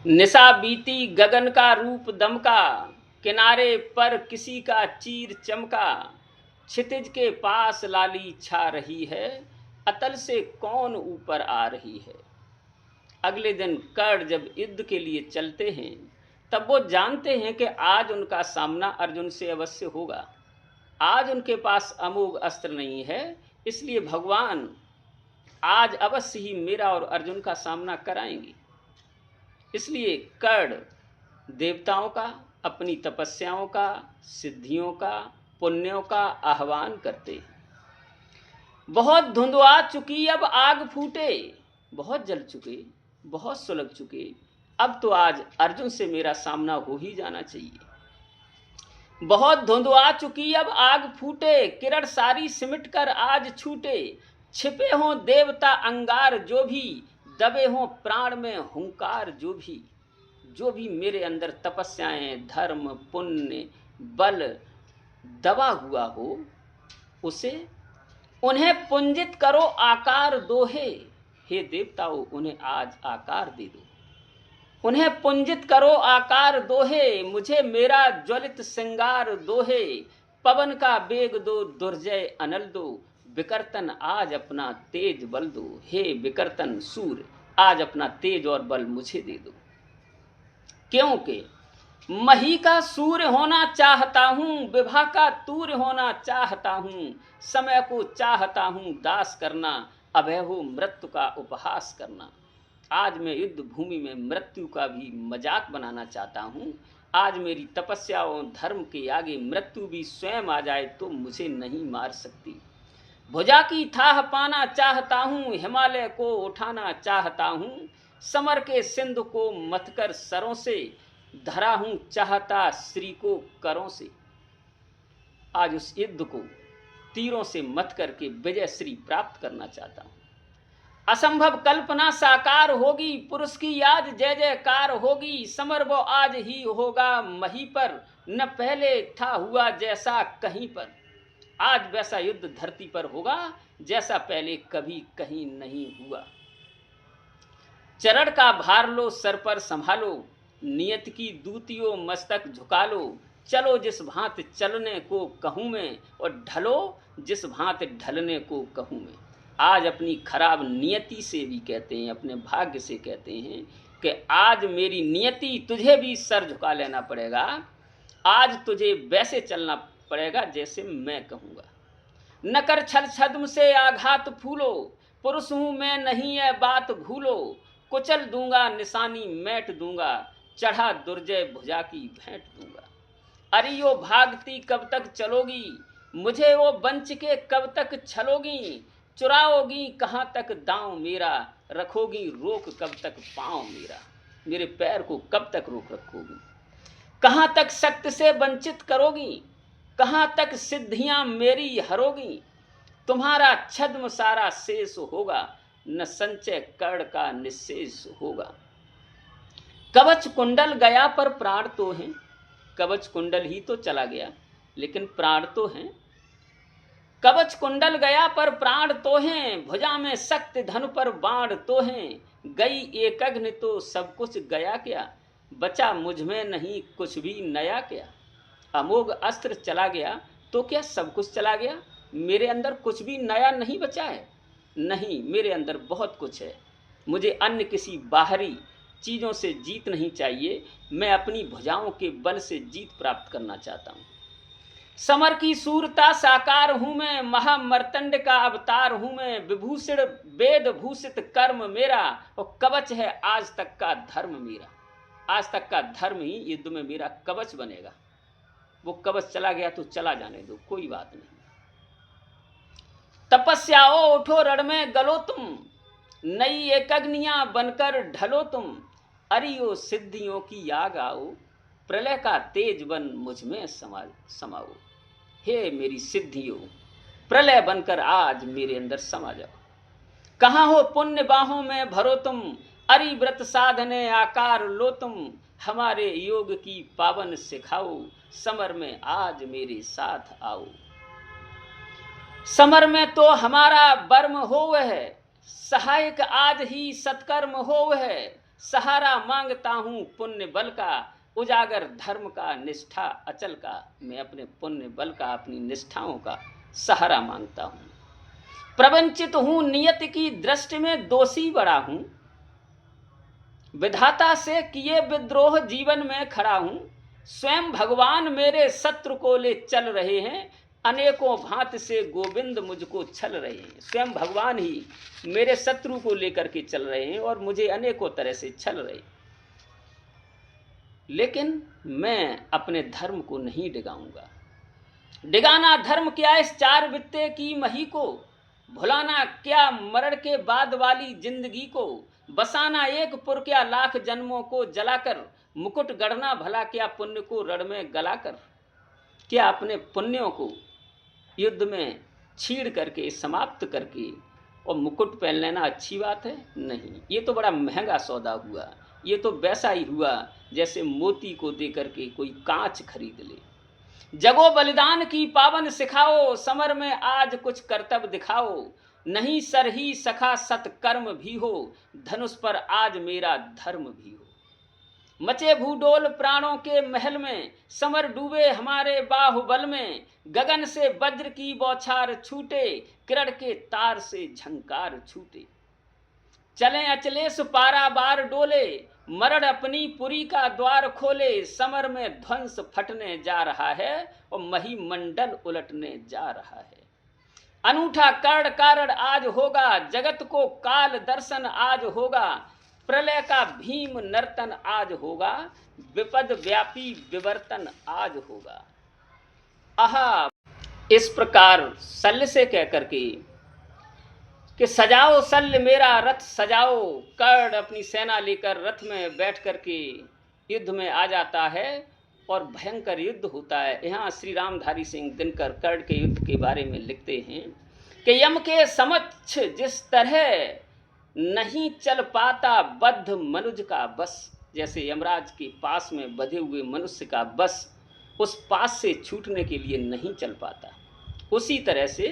निशा बीती गगन का रूप दमका, किनारे पर किसी का चीर चमका। क्षितिज के पास लाली छा रही है, अतल से कौन ऊपर आ रही है। अगले दिन कर्ण जब युद्ध के लिए चलते हैं, तब वो जानते हैं कि आज उनका सामना अर्जुन से अवश्य होगा। आज उनके पास अमोघ अस्त्र नहीं है, इसलिए भगवान आज अवश्य ही मेरा और अर्जुन का सामना कराएंगे। इसलिए कर्ण देवताओं का, अपनी तपस्याओं का, सिद्धियों का, पुण्यों का आह्वान करते हैं। बहुत धुंधुआ चुकी अब आग फूटे, बहुत जल चुके, बहुत सुलग चुके, अब तो आज अर्जुन से मेरा सामना हो ही जाना चाहिए। बहुत धुंधुआ चुकी अब आग फूटे, किरण सारी सिमट कर आज छूटे। छिपे हों देवता अंगार जो भी, दबे हों प्राण में हुंकार जो भी मेरे अंदर तपस्याएं, धर्म, पुण्य, बल दबा हुआ हो, उसे उन्हें पुंजित करो आकार दोहे। हे देवताओं, उन्हें आज आकार दे दो, उन्हें पुंजित करो आकार दोहे। मुझे मेरा ज्वलित श्रृंगार दोहे, पवन का बेग दो, दुर्जय अनल दो। विकर्तन आज अपना तेज बल दो, हे विकर्तन सूर्य आज अपना तेज और बल मुझे दे दो। क्योंकि मही का सूर्य होना चाहता हूं, विभा का तूर्य होना चाहता हूं। समय को चाहता हूं दास करना, अभय हो मृत्यु का उपहास करना। आज मैं युद्ध भूमि में मृत्यु का भी मजाक बनाना चाहता हूं। आज मेरी तपस्याओं, धर्म के आगे मृत्यु भी स्वयं आ जाए तो मुझे नहीं मार सकती। भुजा की थाह पाना चाहता हूं, हिमालय को उठाना चाहता हूं। समर के सिंधु को मथकर सरों से, धरा हूं चाहता श्री को करों से। आज उस युद्ध को तीरों से मथ करके विजय श्री प्राप्त करना चाहता हूं। असंभव कल्पना साकार होगी, पुरुष की आज जय जयकार होगी। समर वो आज ही होगा मही पर, न पहले था हुआ जैसा कहीं पर। आज वैसा युद्ध धरती पर होगा जैसा पहले कभी कहीं नहीं हुआ। चरण का भार लो सर पर संभालो, नियत की दूतियों मस्तक झुका लो। चलो जिस भांति चलने को कहूं मैं, और ढलो जिस भांति ढलने को कहूं मैं। आज अपनी खराब नियति से भी कहते हैं, अपने भाग्य से कहते हैं कि आज मेरी नियति, तुझे भी सर झुका लेना पड़ेगा। आज तुझे वैसे चलना पड़ेगा जैसे मैं कहूँगा। न कर छल छद्म से आघात फूलो, पुरुष हूँ मैं नहीं है बात भूलो। कुचल दूंगा निशानी मैट दूंगा, चढ़ा दुर्जय भुजा की भेंट दूंगा। अरे यो भागती कब तक चलोगी, मुझे वो बंच के कब तक छलोगी। चुराओगी कहाँ तक दांव मेरा, रखोगी रोक कब तक पाँव मेरा। मेरे पैर को कब तक रोक रखोगी, कहाँ तक शक्ति से वंचित करोगी। कहाँ तक सिद्धियां मेरी हरोगी। तुम्हारा छद्म सारा शेष होगा, न संचय कर्ण का निशेष होगा। कवच कुंडल गया पर प्राण तो हैं, कवच कुंडल ही तो चला गया लेकिन प्राण तो हैं। कवच कुंडल गया पर प्राण तो हैं, भुजा में शक्ति धनु पर बाण तो हैं। गई एक अग्नि तो सब कुछ गया क्या, बचा मुझ में नहीं कुछ भी नया क्या। अमोघ अस्त्र चला गया तो क्या सब कुछ चला गया, मेरे अंदर कुछ भी नया नहीं बचा है। नहीं, मेरे अंदर बहुत कुछ है। मुझे अन्य किसी बाहरी चीज़ों से जीत नहीं चाहिए, मैं अपनी भुजाओं के बल से जीत प्राप्त करना चाहता हूँ। समर की सूरता साकार हूँ मैं, महामर्तंड का अवतार हूँ मैं। विभूषण वेद भूषित कर्म मेरा, और कवच है आज तक का धर्म मेरा। आज तक का धर्म ही युद्ध में मेरा कवच बनेगा। वो कवच चला गया तो चला जाने दो, कोई बात नहीं। तपस्याओ उठो रण में गलो तुम, नई एक अग्नियां बनकर ढलो तुम। अरियो सिद्धियों की आग आओ, प्रलय का तेज बन मुझ में समाओ। हे मेरी सिद्धियों, प्रलय बनकर आज मेरे अंदर समा जाओ। कहाँ हो पुण्य बाहों में भरो तुम, अरि व्रत साधने आकार लो तुम। हमारे योग की पावन सिखाओ, समर में आज मेरे साथ आओ। समर में तो हमारा वर्म हो है, सहायक आज ही सत्कर्म हो है। सहारा मांगता हूँ पुण्य बल का, उजागर धर्म का निष्ठा अचल का। मैं अपने पुण्य बल का, अपनी निष्ठाओं का सहारा मांगता हूँ। प्रवंचित हूँ नियति की दृष्टि में, दोषी बड़ा हूँ, विधाता से किए विद्रोह जीवन में खड़ा हूँ। स्वयं भगवान मेरे शत्रु को ले चल रहे हैं, अनेकों भांति से गोविंद मुझको छल रहे हैं। स्वयं भगवान ही मेरे शत्रु को लेकर के चल रहे हैं और मुझे अनेकों तरह से छल रहे हैं, लेकिन मैं अपने धर्म को नहीं डिगाऊंगा। डिगाना धर्म क्या इस चार बित्ते की मही को, भुलाना क्या मरण के बाद वाली जिंदगी को, बसाना एक पुर क्या लाख जन्मों को जलाकर, मुकुट गढ़ना भला क्या पुण्य को रण में गलाकर। क्या अपने पुण्यों को युद्ध में छीड़ करके, समाप्त करके और मुकुट पहन लेना अच्छी बात है? नहीं, ये तो बड़ा महंगा सौदा हुआ। ये तो वैसा ही हुआ जैसे मोती को दे करके कोई कांच खरीद ले। जगो बलिदान की पावन सिखाओ, समर में आज कुछ कर्तव्य दिखाओ। नहीं सर ही सखा सत्कर्म भी हो, धनुष पर आज मेरा धर्म भी हो। मचे भूडोल प्राणों के महल में, समर डूबे हमारे बाहुबल में। गगन से वज्र की बौछार छूटे, किरण के तार से झंकार छूटे। चलें अचलेश पारावार डोले, मरण अपनी पुरी का द्वार खोले। समर में ध्वंस फटने जा रहा है और महीमंडल उलटने जा रहा है। अनूठा कर्ण कारण आज होगा, जगत को काल दर्शन आज होगा। प्रलय का भीम नर्तन आज होगा, विपद व्यापी विवर्तन आज होगा। आहा, इस प्रकार शल्य से कह करके कि सजाओ शल्य मेरा रथ सजाओ। कर्ण अपनी सेना लेकर रथ में बैठ करके युद्ध में आ जाता है और भयंकर युद्ध होता है। यहाँ श्री रामधारी सिंह दिनकर कर्ण के युद्ध के बारे में लिखते हैं कि यम के समक्ष जिस तरह नहीं चल पाता बद्ध मनुज का बस। जैसे यमराज के पास में बंधे हुए मनुष्य का बस उस पास से छूटने के लिए नहीं चल पाता, उसी तरह से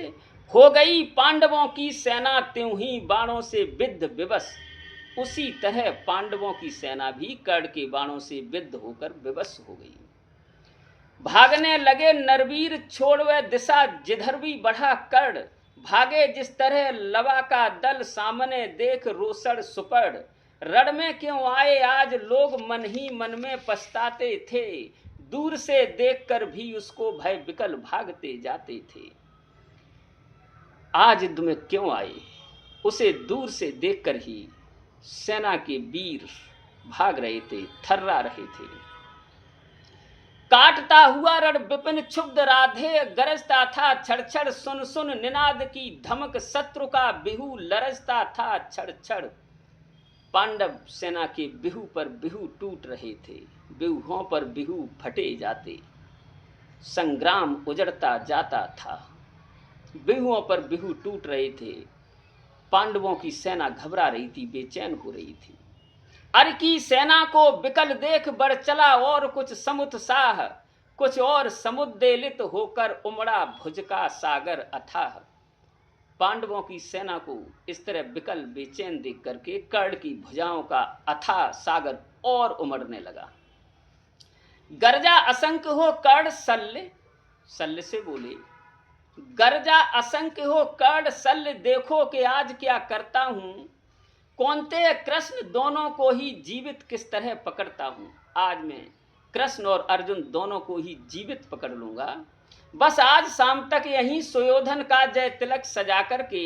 हो गई पांडवों की सेना त्यों ही बाणों से विद्ध विवश। उसी तरह पांडवों की सेना भी कर्ण के बाणों से विद्ध होकर विवश हो गई। भागने लगे नरवीर छोड़ वह दिशा, जिधर भी बढ़ा कर्ण भागे जिस तरह। लवा का दल सामने देख रोसड़ सुपड़, रण में क्यों आए आज लोग मन ही मन में पछताते थे। दूर से देखकर भी उसको भय विकल भागते जाते थे। आज युद्ध में क्यों आए, उसे दूर से देखकर ही सेना के वीर भाग रहे थे, थर्रा रहे थे। काटता हुआ रण विपिन क्षुब्ध राधे, गरजता था छड़ छड़ सुन सुन निनाद की धमक। शत्रु का बिहू लरजता था छड़ छड़, पांडव सेना के बिहू पर बिहू टूट रहे थे। बिहुओं पर बिहू फटे जाते, संग्राम उजड़ता जाता था। बिहुओं पर बिहू टूट रहे थे, पांडवों की सेना घबरा रही थी, बेचैन हो रही थी। अर की सेना को विकल देख बढ़ चला और कुछ समुत्साह, कुछ और समुद्वेलित होकर उमड़ा भुज का सागर अथाह। पांडवों की सेना को इस तरह विकल बेचैन देख करके कर्ण की भुजाओं का अथाह सागर और उमड़ने लगा। गर्जा असंख्य हो कर्ण शल्य, शल्य से बोले गर्जा असंख्य हो कर्ण शल्य, देखो कि आज क्या करता हूं। कौनते कृष्ण दोनों को ही जीवित किस तरह पकड़ता हूं। आज मैं कृष्ण और अर्जुन दोनों को ही जीवित पकड़ लूंगा। बस आज शाम तक यहीं सुयोधन का जय तिलक सजा करके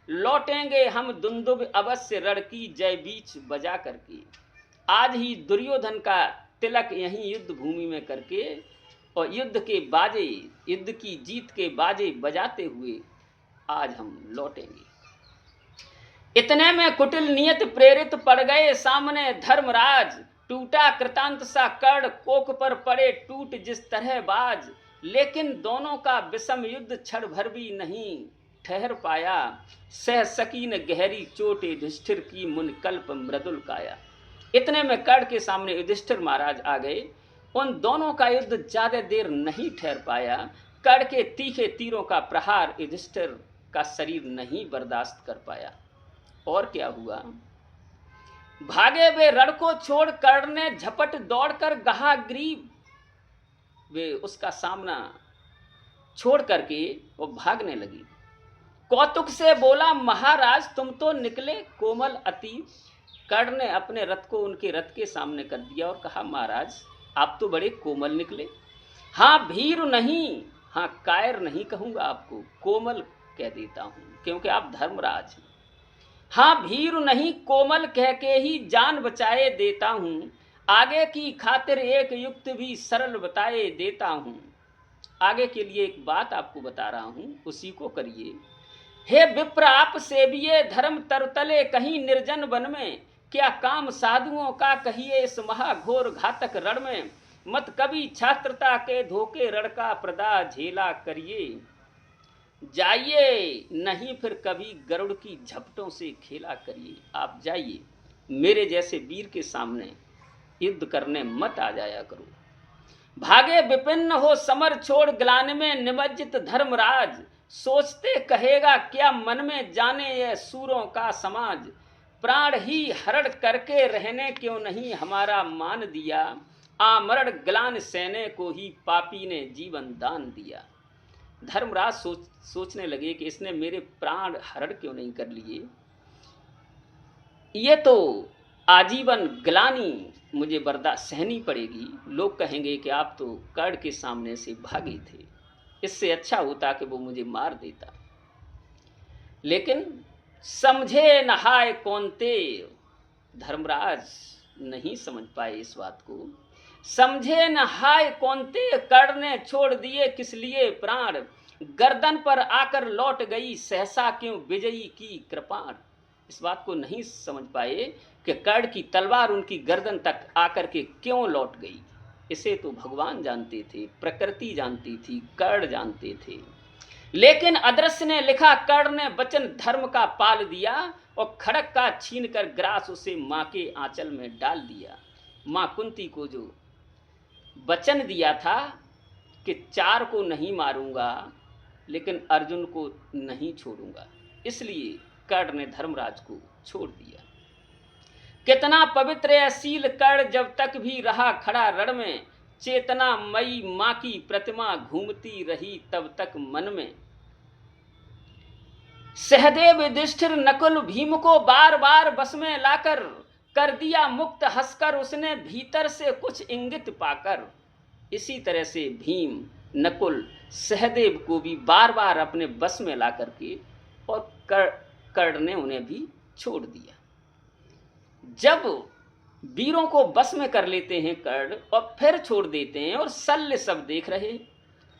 लौटेंगे हम दुंदुभ अवश्य रण की जय बीच बजा करके। आज ही दुर्योधन का तिलक यहीं युद्ध भूमि में करके और युद्ध के बाजे, युद्ध की जीत के बाजे बजाते हुए आज हम लौटेंगे। इतने में कुटिल नियत प्रेरित पड़ गए सामने धर्मराज। टूटा कृतांत सा कर्ण कोक पर पड़े टूट जिस तरह बाज। लेकिन दोनों का विषम युद्ध क्षण भर भी नहीं ठहर पाया। सह सकी न गहरी चोट युधिष्ठिर की मुनकल्प मृदुल काया। इतने में कर्ण के सामने युधिष्ठिर महाराज आ गए। उन दोनों का युद्ध ज्यादा देर नहीं ठहर पाया। कर्ण के तीखे तीरों का प्रहार युधिष्ठिर का शरीर नहीं बर्दाश्त कर पाया। और क्या हुआ, भागे वे रण को छोड़, कर्ण ने झपट दौड़कर गहा ग्रीव। वे उसका सामना छोड़ करके वो भागने लगी। कौतुक से बोला महाराज तुम तो निकले कोमल अतीब। कर्ण ने अपने रथ को उनके रथ के सामने कर दिया और कहा महाराज आप तो बड़े कोमल निकले। हाँ भीरु नहीं, हाँ कायर नहीं कहूंगा आपको, कोमल कह देता हूं क्योंकि आप धर्मराज हैं। हाँ भीरु नहीं, कोमल कह के ही जान बचाए देता हूं। आगे की खातिर एक युक्त भी सरल बताए देता हूं। आगे के लिए एक बात आपको बता रहा हूं, उसी को करिए। हे विप्र आप सेविये धर्म तरतले कहीं निर्जन वन में। क्या काम साधुओं का कहिए इस महाघोर घातक रण में। मत कभी छात्रता के धोखे रण का प्रदा झेला करिए। जाइए नहीं फिर कभी गरुड़ की झपटों से खेला करिए। आप जाइए, मेरे जैसे वीर के सामने युद्ध करने मत आ जाया करो। भागे विपिन्न हो समर छोड़, ग्लानि में निमज्जित धर्मराज। सोचते कहेगा क्या मन में, जाने यह सूरों का समाज। प्राण ही हरण करके रहने क्यों नहीं हमारा मान दिया। आमरण ग्लान सेने को ही पापी ने जीवन दान दिया। धर्मराज सोचने लगे कि इसने मेरे प्राण हरण क्यों नहीं कर लिए। ये तो आजीवन ग्लानी मुझे बर्दाश्त सहनी पड़ेगी। लोग कहेंगे कि आप तो कर्ण के सामने से भागे थे, इससे अच्छा होता कि वो मुझे मार देता। लेकिन समझे नहाय कौनते, धर्मराज नहीं समझ पाए इस बात को। समझे नहाय कौनते, कर्ण ने छोड़ दिए किस लिए प्राण। गर्दन पर आकर लौट गई सहसा क्यों विजयी की कृपाण। इस बात को नहीं समझ पाए कि कर्ण की तलवार उनकी गर्दन तक आकर के क्यों लौट गई। इसे तो भगवान जानते थे, प्रकृति जानती थी, कर्ण जानते थे। लेकिन अदृश्य ने लिखा कर्ण ने वचन धर्म का पाल दिया और खड़क का छीन कर ग्रास उसे माँ के आंचल में डाल दिया। माँ कुंती को जो वचन दिया था कि 4 को नहीं मारूंगा लेकिन अर्जुन को नहीं छोड़ूंगा, इसलिए कर्ण ने धर्मराज को छोड़ दिया। कितना पवित्र है शील कर्ण जब तक भी रहा खड़ा रण में। चेतना मई माँ की प्रतिमा घूमती रही तब तक मन में। सहदेव युधिष्ठिर नकुल भीम को बार बार बस में लाकर कर दिया मुक्त हंसकर उसने भीतर से कुछ इंगित पाकर। इसी तरह से भीम नकुल सहदेव को भी बार बार अपने बस में ला करके और कर्ण ने उन्हें भी छोड़ दिया। जब वीरों को बस में कर लेते हैं कर्ण और फिर छोड़ देते हैं और शल्य सब देख रहे,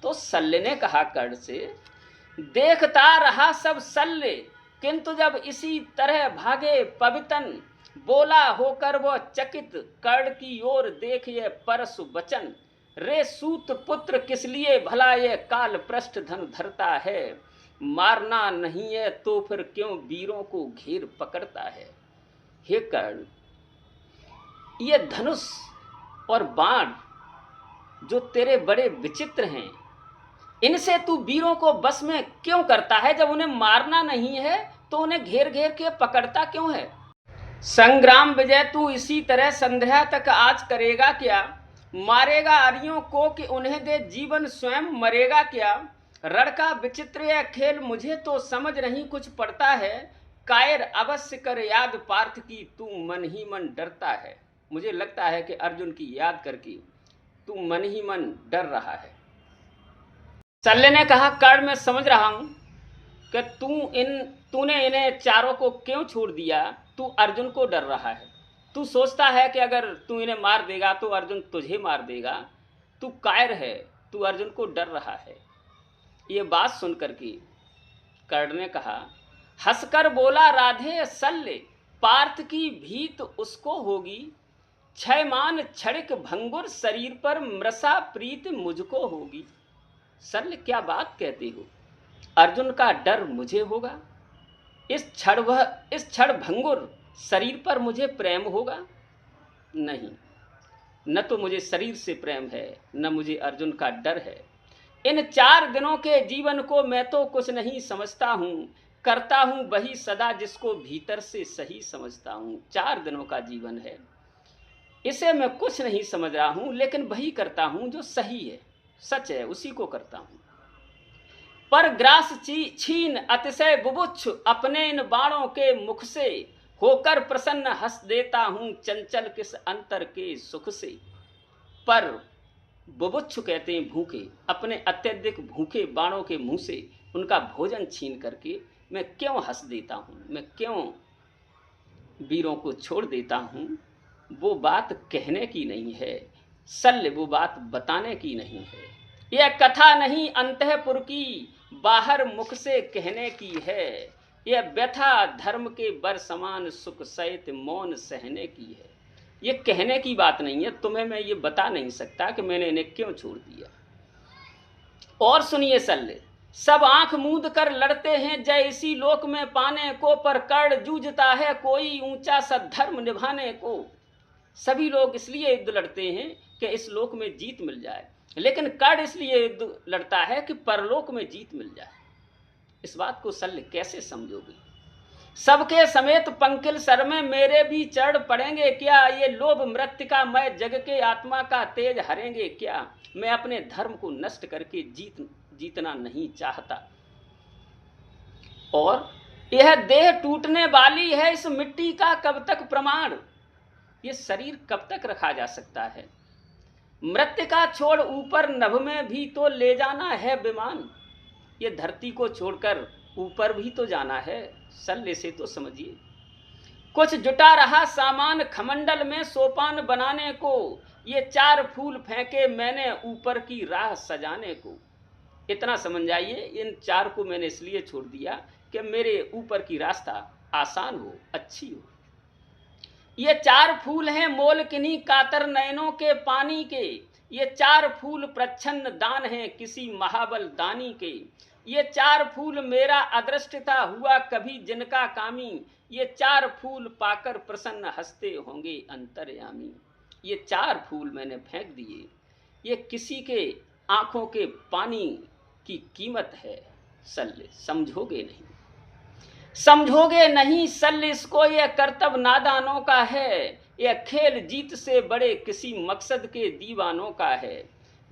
तो शल्य ने कहा कर्ण से देखता रहा सब शल्य, किंतु जब इसी तरह भागे पवितन। बोला होकर वो चकित कर्ण की ओर देख ये परशु वचन। रे सूत पुत्र किस लिए भला ये काल पृष्ठ धन धरता है। मारना नहीं है तो फिर क्यों वीरों को घेर पकड़ता है। हे कर्ण, ये धनुष और बाण जो तेरे बड़े विचित्र हैं, इनसे तू वीरों को बस में क्यों करता है। जब उन्हें मारना नहीं है तो उन्हें घेर घेर के पकड़ता क्यों है। संग्राम विजय तू इसी तरह संध्या तक आज करेगा क्या। मारेगा आर्यों को कि उन्हें दे जीवन स्वयं मरेगा क्या। रण का विचित्र यह खेल मुझे तो समझ नहीं कुछ पड़ता है। कायर अवश्य कर याद पार्थ की तू मन ही मन डरता है। मुझे लगता है कि अर्जुन की याद करके तू मन ही मन डर रहा है। शल्य ने कहा कर्ण मैं समझ रहा हूं कि तूने इन्हें 4 को क्यों छोड़ दिया। तू अर्जुन को डर रहा है। तू सोचता है कि अगर तू इन्हें मार देगा तो अर्जुन तुझे मार देगा। तू कायर है, तू अर्जुन को डर रहा है। ये बात सुन करके कर्ण ने कहा हंसकर बोला राधे शल्य पार्थ की भीत उसको होगी। क्षयमान क्षणिक भंगुर शरीर पर मृषा प्रीत मुझको होगी। शल्य क्या बात कहते हो, अर्जुन का डर मुझे होगा। इस क्षण भंगुर शरीर पर मुझे प्रेम होगा। नहीं, न तो मुझे शरीर से प्रेम है न मुझे अर्जुन का डर है। इन 4 दिनों के जीवन को मैं तो कुछ नहीं समझता हूँ। करता हूँ वही सदा जिसको भीतर से सही समझता हूँ। 4 दिनों का जीवन है, इसे मैं कुछ नहीं समझ रहा हूँ, लेकिन वही करता हूँ जो सही है, सच है, उसी को करता हूँ। पर ग्रास छीन अतिशय बुभुक्ष अपने इन बाणों के मुख से, होकर प्रसन्न हंस देता हूँ चंचल किस अंतर के सुख से। पर बुभुक्ष कहते हैं भूखे, अपने अत्यधिक भूखे बाणों के मुंह से उनका भोजन छीन करके मैं क्यों हंस देता हूँ, मैं क्यों वीरों को छोड़ देता हूँ, वो बात कहने की नहीं है शल्य, वो बात बताने की नहीं है। यह कथा नहीं अंतःपुर की, बाहर मुख से कहने की है। यह व्यथा धर्म के बर समान सुख सहित मौन सहने की है। ये कहने की बात नहीं है, तुम्हें मैं ये बता नहीं सकता कि मैंने इन्हें क्यों छोड़ दिया। और सुनिए शल्य, सब आंख मूंद कर लड़ते हैं जय इसी लोक में पाने को, पर कर्ण जूझता है कोई ऊंचा सद्धर्म निभाने को। सभी लोग इसलिए युद्ध लड़ते हैं कि इस लोक में जीत मिल जाए, लेकिन कर्ण इसलिए युद्ध लड़ता है कि परलोक में जीत मिल जाए। इस बात को शल्य कैसे समझोगे? सबके समेत पंकिल सर में मेरे भी चढ़ पड़ेंगे क्या, ये लोभ मृत्तिका मैं जग के आत्मा का तेज हरेंगे क्या। मैं अपने धर्म को नष्ट करके जीतना नहीं चाहता। और यह देह टूटने वाली है, इस मिट्टी का कब तक प्रमाण, ये शरीर कब तक रखा जा सकता है। मृत्तिका छोड़ ऊपर नभ में भी तो ले जाना है विमान, ये धरती को छोड़कर ऊपर भी तो जाना है। शल्य से तो समझिए। कुछ जुटा रहा सामान खमंडल में सोपान बनाने को, ये 4 फूल फेंके मैंने ऊपर की राह सजाने को। इतना समझ जाइए, इन 4 को मैंने इसलिए छोड़ दिया कि मेरे ऊपर की रास्ता आसान हो, अच्छी हो। ये 4 फूल हैं मोल किन्हीं कातर नयनों के पानी के, ये 4 फूल प्रच्छन्न दान हैं किसी महाबल दानी के। ये 4 फूल मेरा अदृष्ट था हुआ कभी जिनका कामी, ये 4 फूल पाकर प्रसन्न हंसते होंगे अंतर्यामी। ये 4 फूल मैंने फेंक दिए, ये किसी के आंखों के पानी की कीमत है। शल्य समझोगे नहीं, समझोगे नहीं शल्य इसको, यह कर्तव्य नादानों का है, यह खेल जीत से बड़े किसी मकसद के दीवानों का है।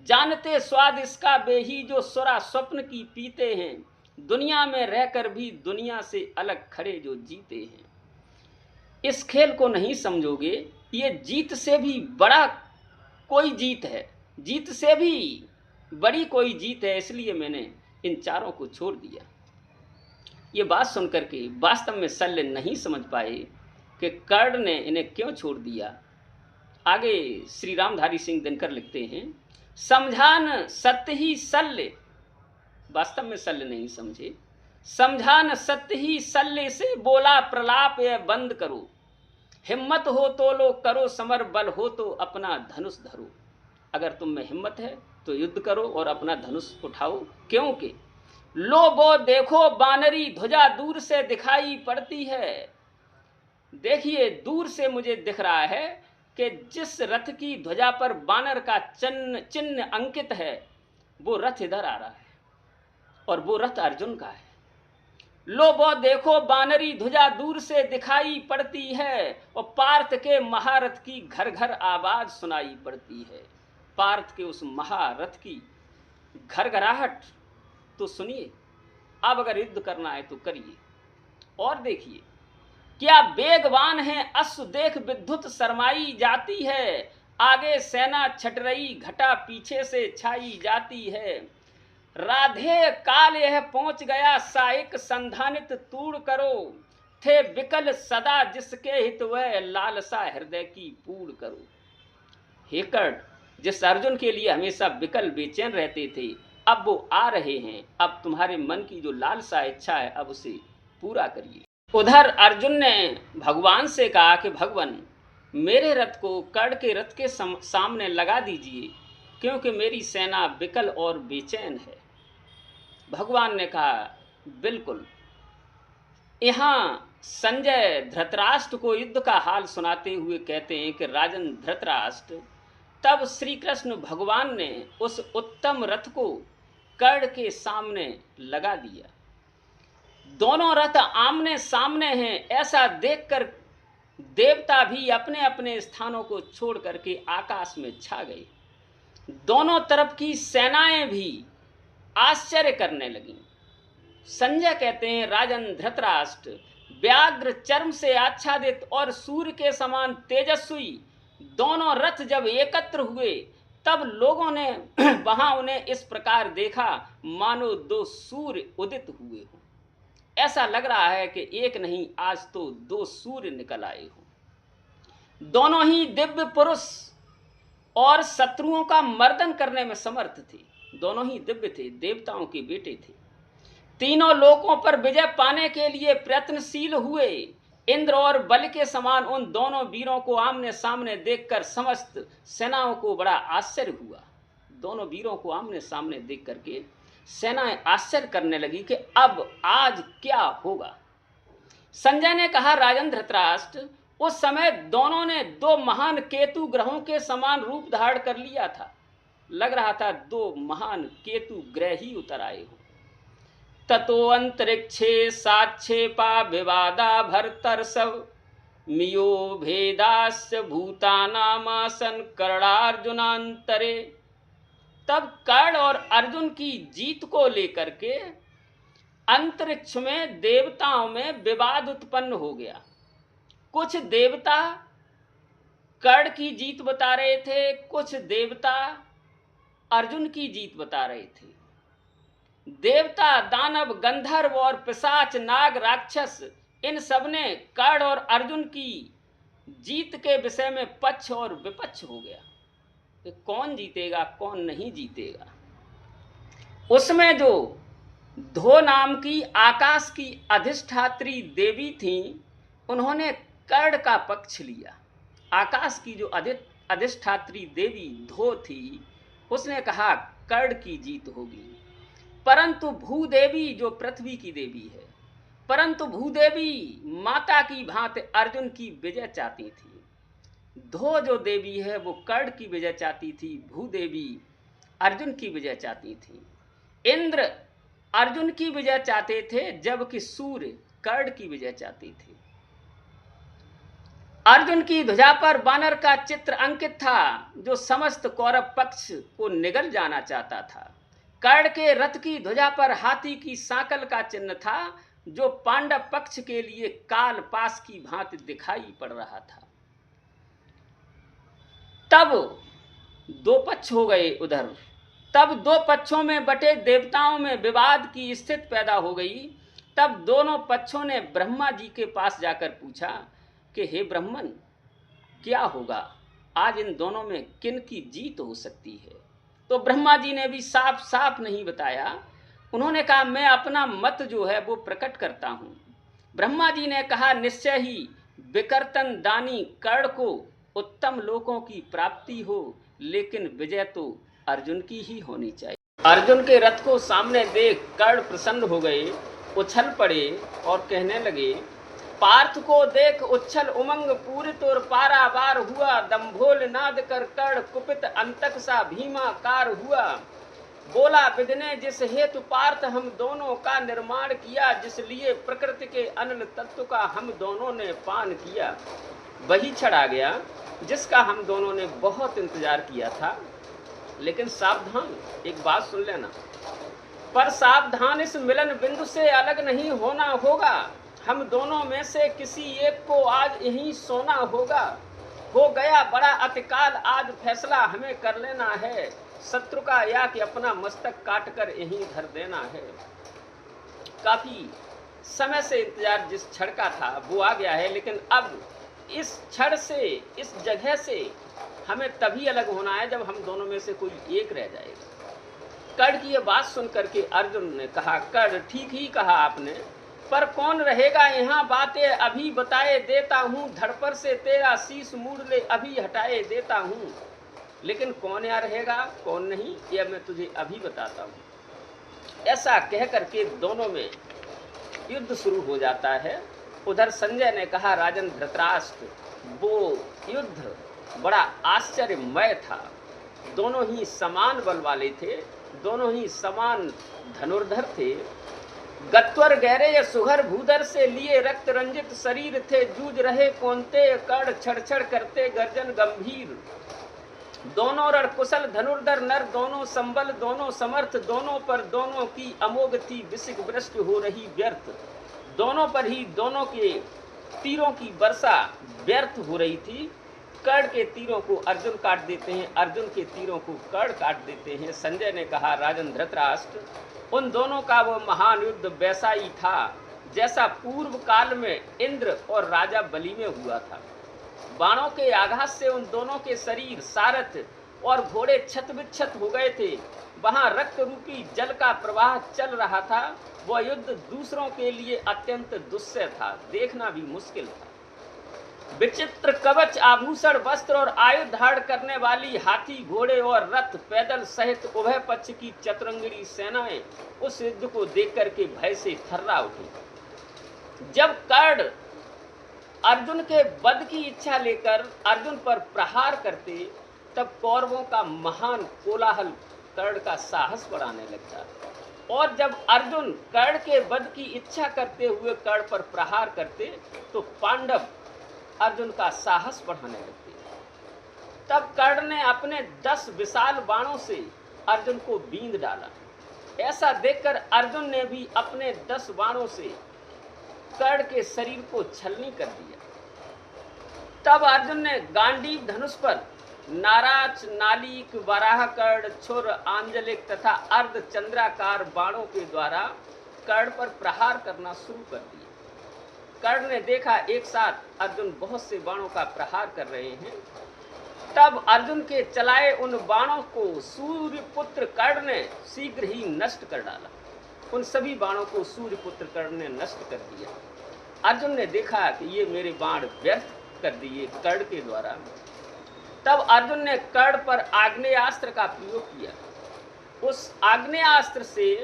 जानते स्वाद इसका बेही जो सुरा स्वप्न की पीते हैं, दुनिया में रहकर भी दुनिया से अलग खड़े जो जीते हैं। इस खेल को नहीं समझोगे, ये जीत से भी बड़ा कोई जीत है, जीत से भी बड़ी कोई जीत है, इसलिए मैंने इन 4 को छोड़ दिया। ये बात सुनकर के वास्तव में शल्य नहीं समझ पाए कि कर्ण ने इन्हें क्यों छोड़ दिया। आगे श्री रामधारी सिंह दिनकर लिखते हैं, समझान सत्य ही शल्य, वास्तव में शल्य नहीं समझे। समझान सत्य ही शल्य से बोला प्रलाप यह बंद करो, हिम्मत हो तो लो करो समर, बल हो तो अपना धनुष धरो। अगर तुम में हिम्मत है तो युद्ध करो और अपना धनुष उठाओ, क्योंकि लो वो देखो बानरी ध्वजा दूर से दिखाई पड़ती है। देखिए दूर से मुझे दिख रहा है कि जिस रथ की ध्वजा पर बानर का चिन्ह अंकित है, वो रथ इधर आ रहा है और वो रथ अर्जुन का है। लो वो देखो बानरी ध्वजा दूर से दिखाई पड़ती है, और पार्थ के महारथ की घर घर आवाज सुनाई पड़ती है। पार्थ के उस महारथ की घर घराहट तो सुनिए। अब अगर युद्ध करना है तो करिए। और देखिए क्या वेगवान है अश्व देख विद्युत शरमाई जाती है, आगे सेना छट रही घटा पीछे से छाई जाती है। राधे काल यह पहुंच गया साइक संधानित तूड़ करो, थे विकल सदा जिसके हित वह लालसा हृदय की पूर्ण करो। हे कर्ण, जिस अर्जुन के लिए हमेशा विकल बेचैन रहते थे, अब वो आ रहे हैं। अब तुम्हारे मन की जो लालसा इच्छा है अब उसे पूरा करिए। उधर अर्जुन ने भगवान से कहा कि भगवान मेरे रथ को कर्ण के रथ के सामने लगा दीजिए, क्योंकि मेरी सेना विकल और बेचैन है। भगवान ने कहा बिल्कुल। यहाँ संजय धृतराष्ट्र को युद्ध का हाल सुनाते हुए कहते हैं कि राजन धृतराष्ट्र, तब श्री कृष्ण भगवान ने उस उत्तम रथ को कर्ण के सामने लगा दिया। दोनों रथ आमने सामने हैं, ऐसा देखकर देवता भी अपने अपने स्थानों को छोड़ करके आकाश में छा गए। दोनों तरफ की सेनाएं भी आश्चर्य करने लगीं। संजय कहते हैं, राजन धृतराष्ट्र व्याघ्र चर्म से आच्छादित और सूर्य के समान तेजस्वी दोनों रथ जब एकत्र हुए, तब लोगों ने वहां उन्हें इस प्रकार देखा मानो दो सूर्य उदित हुए हों। ऐसा लग रहा है कि एक नहीं, आज तो दो सूर्य निकल आए हों। दोनों ही दिव्य पुरुष और शत्रुओं का मर्दन करने में समर्थ थे। दोनों ही दिव्य थे, देवताओं के बेटे थे। तीनों लोकों पर विजय पाने के लिए प्रयत्नशील हुए। इंद्र और बल के समान उन दोनों वीरों को आमने सामने देखकर समस्त सेनाओं को बड़ा आश्चर्य हुआ। दोनों वीरों को आमने सामने देख करके सेनाएं आश्चर्य करने लगी कि अब आज क्या होगा। संजय ने कहा, राजन धृतराष्ट्र, उस समय दोनों ने दो महान केतु ग्रहों के समान रूप धारण कर लिया था। लग रहा था दो महान केतु ग्रह ही उतर आए हो। ततो अंतरिक्षे साक्षेपा विवादा भरतर्षभ मियो भेदास्य भूतानामासन कर्णार्जुनांतरे। तब कर्ण और अर्जुन की जीत को लेकर के अंतरिक्ष में देवताओं में विवाद उत्पन्न हो गया। कुछ देवता कर्ण की जीत बता रहे थे, कुछ देवता अर्जुन की जीत बता रहे थे। देवता, दानव, गंधर्व और पिशाच, नाग, राक्षस, इन सब ने कर्ण और अर्जुन की जीत के विषय में पक्ष और विपक्ष हो गया कि कौन जीतेगा कौन नहीं जीतेगा। उसमें जो धो नाम की आकाश की अधिष्ठात्री देवी थी, उन्होंने कर्ण का पक्ष लिया। आकाश की जो अधिष्ठात्री देवी धो थी, उसने कहा कर्ण की जीत होगी। परंतु भूदेवी जो पृथ्वी की देवी है, परंतु भूदेवी माता की भांति अर्जुन की विजय चाहती थी। धो जो देवी है वो कर्ण की विजय चाहती थी, भूदेवी अर्जुन की विजय चाहती थी। इंद्र अर्जुन की विजय चाहते थे, जबकि सूर्य कर्ण की विजय चाहती थी। अर्जुन की ध्वजा पर वानर का चित्र अंकित था, जो समस्त कौरव पक्ष को निगल जाना चाहता था। कर्ण के रथ की ध्वजा पर हाथी की सांकल का चिन्ह था, जो पांडव पक्ष के लिए काल पास की भांति दिखाई पड़ रहा था। तब दो पक्ष हो गए उधर। तब दो पक्षों में बटे देवताओं में विवाद की स्थिति पैदा हो गई। तब दोनों पक्षों ने ब्रह्मा जी के पास जाकर पूछा कि हे ब्रह्मन, क्या होगा, आज इन दोनों में किन की जीत हो सकती है। तो ब्रह्मा जी ने भी साफ साफ नहीं बताया। उन्होंने कहा, मैं अपना मत जो है वो प्रकट करता हूँ। ब्रह्मा जी ने कहा, निश्चय ही विकर्तन दानी कर्ण को उत्तम लोकों की प्राप्ति हो, लेकिन विजय तो अर्जुन की ही होनी चाहिए। अर्जुन के रथ को सामने देख कर्ण प्रसन्न हो गए, उछल पड़े और कहने लगे, पार्थ को देख उच्छल उमंग पूरित और पारावार हुआ। दंभोल नाद कर कर्ण कुपित अंतक सा भीमाकार हुआ। बोला, विदने जिस हेतु पार्थ हम दोनों का निर्माण किया, जिस लिए प्रकृति के अनल तत्व का हम दोनों ने पान किया, वही क्षण आ गया जिसका हम दोनों ने बहुत इंतजार किया था। लेकिन सावधान, एक बात सुन लेना, पर सावधान, इस मिलन बिंदु से अलग नहीं होना होगा। हम दोनों में से किसी एक को आज यहीं सोना होगा। हो गया बड़ा अतिकाल, आज फैसला हमें कर लेना है। शत्रु का या कि अपना मस्तक काट कर यहीं धर देना है। काफी समय से इंतजार जिस क्षण का था वो आ गया है, लेकिन अब इस क्षण से, इस जगह से हमें तभी अलग होना है जब हम दोनों में से कोई एक रह जाएगा। कर्ण की यह बात सुन करके अर्जुन ने कहा, कर्ण ठीक ही कहा आपने, पर कौन रहेगा यहाँ, बातें अभी बताए देता हूँ। धड़ पर से तेरा शीश मूड़ ले अभी हटाए देता हूँ। लेकिन कौन यहाँ रहेगा कौन नहीं, यह मैं तुझे अभी बताता हूँ। ऐसा कह करके दोनों में युद्ध शुरू हो जाता है। उधर संजय ने कहा, राजन धृतराष्ट्र, वो युद्ध बड़ा आश्चर्यमय था। दोनों ही समान बल वाले थे, दोनों ही समान धनुर्धर थे। गत्वर गहरे या सुघर भूधर से लिए रक्त रंजित शरीर थे, जूझ रहे कौनते कड़ छड़छड़ करते गर्जन गंभीर। दोनों रण कुशल धनुर्धर नर, दोनों संबल दोनों समर्थ, दोनों पर दोनों की अमोघ थी विसिक वृष्टि हो रही व्यर्थ। दोनों पर ही दोनों के तीरों की वर्षा व्यर्थ हो रही थी। कर्ण के तीरों को अर्जुन काट देते हैं, अर्जुन के तीरों को कर्ण काट देते हैं। संजय ने कहा, राजन धृतराष्ट्र, उन दोनों का वो महान युद्ध वैसा ही था जैसा पूर्व काल में इंद्र और राजा बलि में हुआ था। बाणों के आघात से उन दोनों के शरीर, सारथ और घोड़े छत विक्षत हो गए थे। वहां रक्त रूपी जल का प्रवाह चल रहा था। वह युद्ध दूसरों के लिए अत्यंत दुस्सह था, देखना भी मुश्किल था। विचित्र कवच आभूषण वस्त्र और आयुध धारण करने वाली हाथी घोड़े और रथ पैदल सहित उभय पक्ष की चतुरंगिणी सेनाएं उस युद्ध को देख करके भय से थर्रा उठी। जब कर्ण अर्जुन के वध की इच्छा लेकर अर्जुन पर प्रहार करते, तब कौरवों का महान कोलाहल कर्ण का साहस बढ़ाने लगता। और जब अर्जुन कर्ण के वध की इच्छा करते हुए कर्ण पर प्रहार करते, तो पांडव अर्जुन का साहस बढ़ाने लगते। तब कर्ण ने अपने 10 विशाल बाणों से अर्जुन को बींध डाला। ऐसा देखकर अर्जुन ने भी अपने 10 बाणों से कर्ण के शरीर को छलनी कर दिया। तब अर्जुन ने गांडीव धनुष पर नाराज, नालीक, वराह कर्ण, छुर, आंजलिक तथा अर्ध चंद्राकार बाणों के द्वारा कर्ण पर प्रहार करना शुरू कर दिया। कर्ण ने देखा एक साथ अर्जुन बहुत से बाणों का प्रहार कर रहे हैं। तब अर्जुन के चलाए उन बाणों को सूर्यपुत्र कर्ण ने शीघ्र ही नष्ट कर डाला। उन सभी बाणों को सूर्यपुत्र कर्ण ने नष्ट कर दिया। अर्जुन ने देखा कि ये मेरे बाण व्यर्थ कर दिए कर्ण के द्वारा। तब अर्जुन ने कर्ण पर आग्नेयास्त्र का प्रयोग किया। उस आग्नेयास्त्र से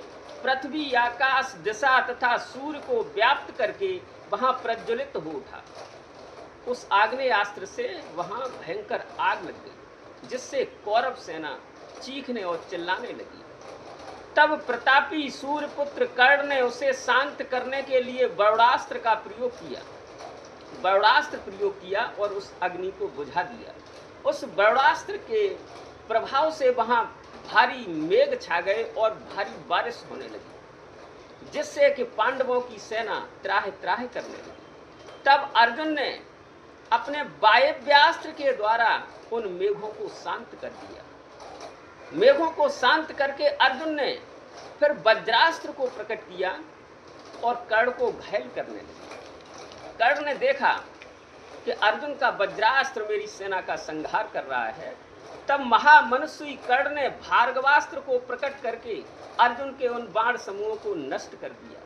पृथ्वी, आकाश, दिशा तथा सूर्य को व्याप्त करके वहां प्रज्वलित हो उठा। उस आग्नेयास्त्र से वहां भयंकर आग लग गई, जिससे कौरव सेना चीखने और चिल्लाने लगी। तब प्रतापी सूर्यपुत्र कर्ण ने उसे शांत करने के लिए बरुड़ास्त्र का प्रयोग किया। बरुड़ास्त्र प्रयोग किया और उस अग्नि को बुझा दिया। उस बरुड़ास्त्र के प्रभाव से वहां भारी मेघ छा गए और भारी बारिश होने लगी, जिससे कि पांडवों की सेना त्राहि त्राहि करने लगी। तब अर्जुन ने अपने वायव्यास्त्र के द्वारा उन मेघों को शांत कर दिया। मेघों को शांत करके अर्जुन ने फिर वज्रास्त्र को प्रकट किया और कर्ण को घायल करने लगे। कर्ण ने देखा कि अर्जुन का वज्रास्त्र मेरी सेना का संहार कर रहा है। तब महामनस्वी कर्ण ने भार्गवास्त्र को प्रकट करके अर्जुन के उन बाण समूहों को नष्ट कर दिया।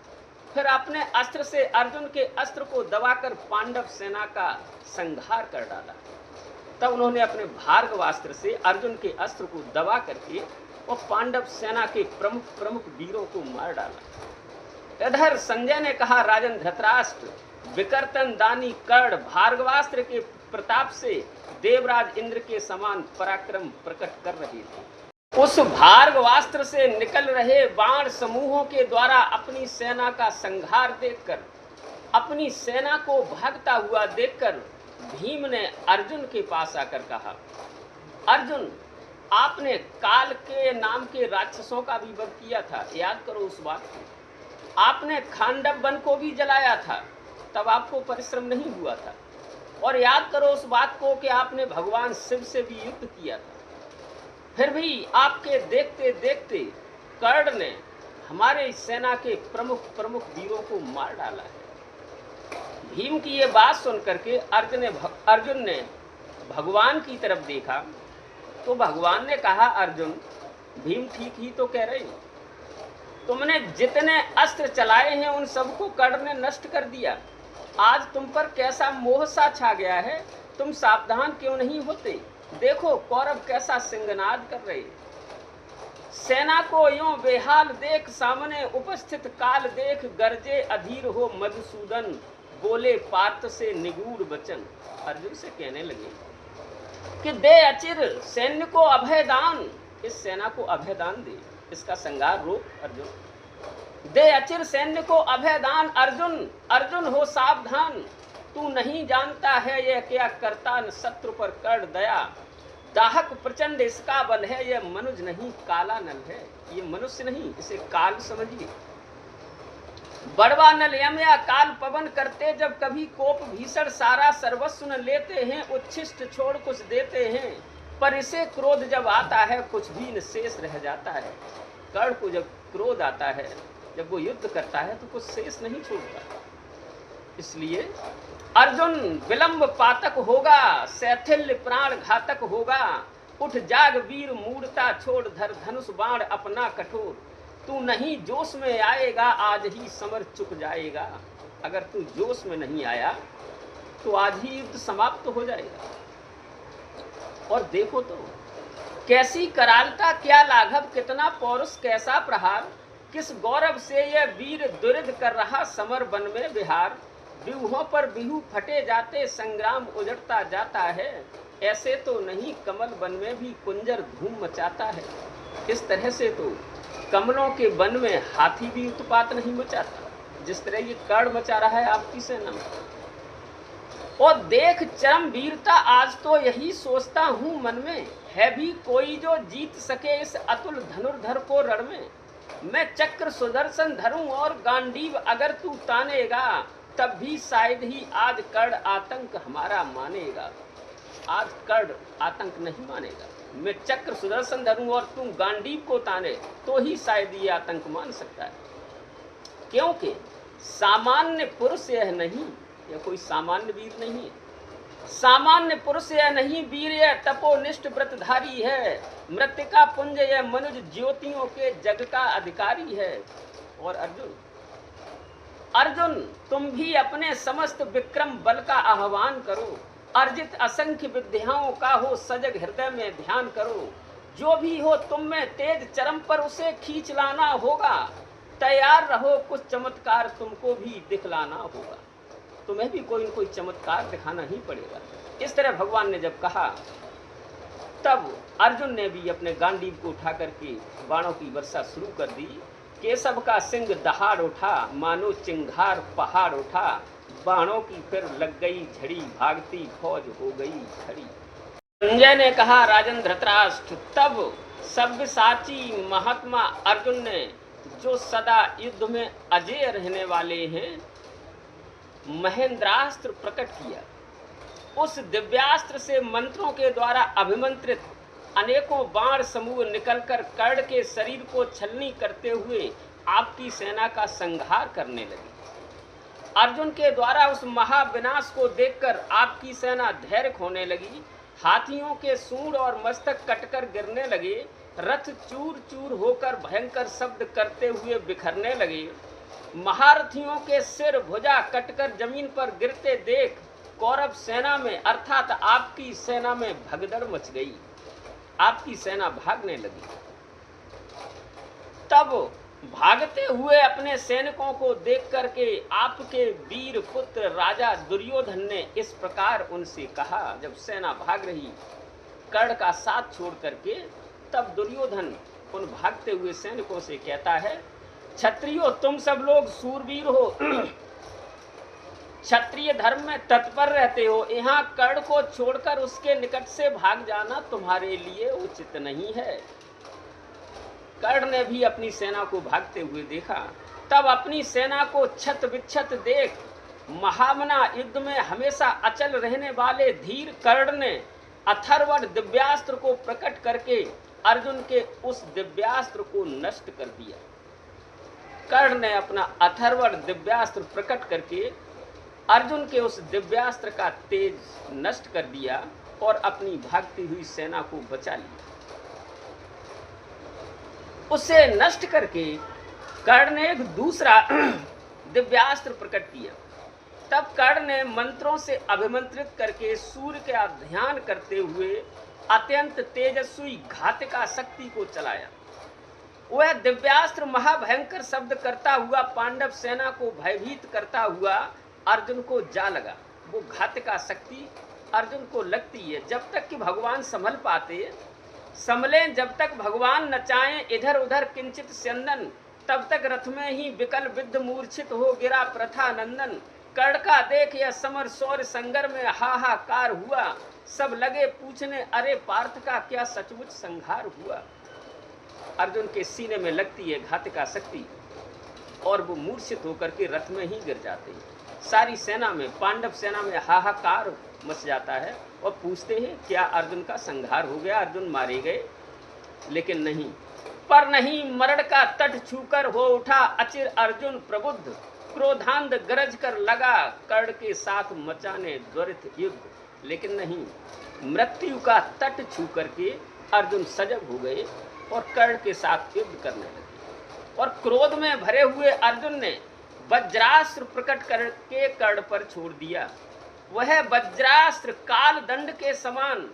फिर अपने अस्त्र से अर्जुन के अस्त्र को दबाकर पांडव सेना का संहार कर डाला। तब उन्होंने अपने भार्गवास्त्र से अर्जुन के अस्त्र को दबा करके और पांडव सेना के प्रमुख प्रमुख वीरों को मार डाला। इधर संजय ने कहा, राजन धृतराष्ट्र, विकर्तन दानी कर्ण भार्गवास्त्र के प्रताप से देवराज इंद्र के समान पराक्रम प्रकट कर रहे थे। उस भार्गवास्त्र से निकल रहे बाण समूहों के द्वारा अपनी सेना का संहार देखकर, अपनी सेना को भागता हुआ देखकर भीम ने अर्जुन के पास आकर कहा, अर्जुन, आपने काल के नाम के राक्षसों का भी वध किया था, याद करो उस बात को। आपने खांडव वन को भी जलाया था, तब आपको परिश्रम नहीं हुआ था। और याद करो उस बात को कि आपने भगवान शिव से भी युद्ध किया था। फिर भी आपके देखते देखते कर्ण ने हमारे सेना के प्रमुख प्रमुख वीरों को मार डाला है। भीम की ये बात सुन करके अर्जुन ने भगवान की तरफ देखा तो भगवान ने कहा, अर्जुन, भीम ठीक ही तो कह रहे हो। तुमने जितने अस्त्र चलाए हैं उन सबको कर्ण ने नष्ट कर दिया। आज तुम पर कैसा मोह सा छा गया है, तुम सावधान क्यों नहीं होते? देखो कौरव कैसा सिंहनाद कर रहे। सेना को यूं बेहाल देख, सामने उपस्थित काल देख, गरजे अधीर हो मधुसूदन, बोले पार्थ से निगूढ़ वचन। अर्जुन से कहने लगे कि दे अचिर सैन्य को अभयदान, इस सेना को अभयदान दे, इसका संहार रोक अर्जुन। दे अचिर सैन्य को अभयदान अर्जुन, अर्जुन हो सावधान, तू नहीं जानता है यह क्या करता न शत्रु पर कर दया, दाहक प्रचंड इसका बल है, यह मनुज नहीं काला नल है। ये मनुष्य नहीं, इसे काल समझिए। बड़वा नल यम या काल पवन करते जब कभी कोप भीषण, सारा सर्वस्व न लेते हैं, उच्छिष्ट छोड़ कुछ देते हैं, पर इसे क्रोध जब आता है कुछ भी न शेष रह जाता है। कर्ण को जब क्रोध आता है, जब वो युद्ध करता है तो कुछ शेष नहीं छोड़ता। इसलिए अर्जुन विलंब पातक होगा, शैथिल्य प्राण घातक होगा, उठ जाग वीर मूढ़ता छोड़, धर धनुष बाण अपना कठोर, तू नहीं जोश में आएगा आज ही समर चुक जाएगा। अगर तू जोश में नहीं आया तो आज ही युद्ध समाप्त हो जाएगा। और देखो तो कैसी करालता, क्या लाघव, कितना पौरुष, कैसा प्रहार, किस गौरव से यह वीर दुरिध कर रहा समर वन में विहार, व्यूहों पर बिहू फटे जाते, संग्राम उजड़ता जाता है, ऐसे तो नहीं कमल वन में भी कुंजर धूम मचाता है। इस तरह से तो कमलों के वन में हाथी भी उत्पात नहीं मचाता, जिस तरह ये कर्ण मचा रहा है आपकी सेना में। और देख चरम वीरता, आज तो यही सोचता हूँ मन में, है भी कोई जो जीत सके इस अतुल धनुर्धर को रण में। मैं चक्र सुदर्शन धरूं और गांडीव अगर तू तानेगा, तब भी शायद ही आज कर्ण आतंक हमारा मानेगा। आज कर्ण आतंक नहीं मानेगा। मैं चक्र सुदर्शन धरूं और तुम गांडीव को ताने तो ही शायद ये आतंक मान सकता है, क्योंकि सामान्य पुरुष यह नहीं, यह कोई सामान्य वीर नहीं है। सामान्य पुरुष यह नहीं वीर, यह तपोनिष्ठ व्रतधारी है, मृतिका पुंज यह मनुज ज्योतियों के जग का अधिकारी है। और अर्जुन, अर्जुन तुम भी अपने समस्त विक्रम बल का आह्वान करो, अर्जित असंख्य विद्याओं का हो सजग हृदय में ध्यान करो, जो भी हो तुम में तेज चरम पर उसे खींच लाना होगा, तैयार रहो कुछ चमत्कार तुमको भी दिखलाना होगा। तुम्हें भी कोई न कोई चमत्कार दिखाना ही पड़ेगा। इस तरह भगवान ने जब कहा, तब अर्जुन ने भी अपने गांडीव को उठा करके बाणों की वर्षा शुरू कर दी। केशव का सिंह दहाड़ उठा, मानो चिंगार पहाड़ उठा, बाणों की फिर लग गई झड़ी, भागती फौज हो गई खड़ी। संजय ने कहा, राजन धृतराष्ट्र, तब सव्यसाची महात्मा अर्जुन ने, जो सदा युद्ध में अजेय रहने वाले हैं, महेंद्रास्त्र प्रकट किया। उस दिव्यास्त्र से मंत्रों के द्वारा अभिमंत्रित अनेकों बाण समूह निकलकर कर्ण के शरीर को छलनी करते हुए आपकी सेना का संहार करने लगी। अर्जुन के द्वारा उस महाविनाश को देखकर आपकी सेना धैर्य खोने लगी। हाथियों के सूंड और मस्तक कटकर गिरने लगे, रथ चूर चूर होकर भयंकर शब्द करते हुए बिखरने लगे। महारथियों के सिर भुजा कटकर जमीन पर गिरते देख कौरव सेना में अर्थात आपकी सेना में भगदड़ मच गई। आपकी सेना भागने लगी। तब भागते हुए अपने सैनिकों को देख करके आपके वीर पुत्र राजा दुर्योधन ने इस प्रकार उनसे कहा। जब सेना भाग रही कर्ण का साथ छोड़ करके, तब दुर्योधन उन भागते हुए सैनिकों से कहता है, क्षत्रियो तुम सब लोग सूरवीर हो, क्षत्रिय धर्म में तत्पर रहते हो, यहाँ कर्ण को छोड़कर उसके निकट से भाग जाना तुम्हारे लिए उचित नहीं है। कर्ण ने भी अपनी सेना को भागते हुए देखा। तब अपनी सेना को छत विक्षत देख महामना युद्ध में हमेशा अचल रहने वाले धीर कर्ण ने अथर्वण दिव्यास्त्र को प्रकट करके अर्जुन के उस दिव्यास्त्र को नष्ट कर दिया। कर्ण ने अपना अथर्वण दिव्यास्त्र प्रकट करके अर्जुन के उस दिव्यास्त्र का तेज नष्ट कर दिया और अपनी भागती हुई सेना को बचा लिया। उसे नष्ट करके कर्ण ने एक दूसरा दिव्यास्त्र प्रकट किया। तब कर्ण ने मंत्रों से अभिमंत्रित करके सूर्य का ध्यान करते हुए अत्यंत तेजस्वी घातिका शक्ति को चलाया। वह दिव्यास्त्र महाभयंकर शब्द करता हुआ पांडव सेना को भयभीत करता हुआ अर्जुन को जा लगा। वो घातिका शक्ति अर्जुन को लगती है। जब तक कि भगवान संभल पाते, संभलें जब तक भगवान न चाहें, इधर उधर किंचित स्यंदन, तब तक रथ में ही विकल विद्ध मूर्छित हो गिरा प्रथा नंदन। कर्ण का देख यह समर शौर्य संगर में हाहाकार हुआ। सब लगे पूछने अरे पार्थ का क्या सचमुच संहार हुआ। अर्जुन के सीने में लगती है घातिका शक्ति और वो मूर्छित होकर के रथ में ही गिर जाते हैं। सारी सेना में, पांडव सेना में हाहाकार मच जाता है और पूछते हैं क्या अर्जुन का संहार हो गया, अर्जुन मारे गए? लेकिन नहीं, पर नहीं मरण का तट छूकर हो उठा अचिर अर्जुन प्रबुद्ध। क्रोधांध गरज कर लगा कर्ण के साथ मचाने त्वरित युद्ध। लेकिन नहीं, मृत्यु का तट छू करके अर्जुन सजग हो गए और कर्ण के साथ युद्ध करने लगे। और क्रोध में भरे हुए अर्जुन ने वज्रास्त्र प्रकट करके कर्ण पर छोड़ दिया। वह वज्रास्त्र काल दंड के समान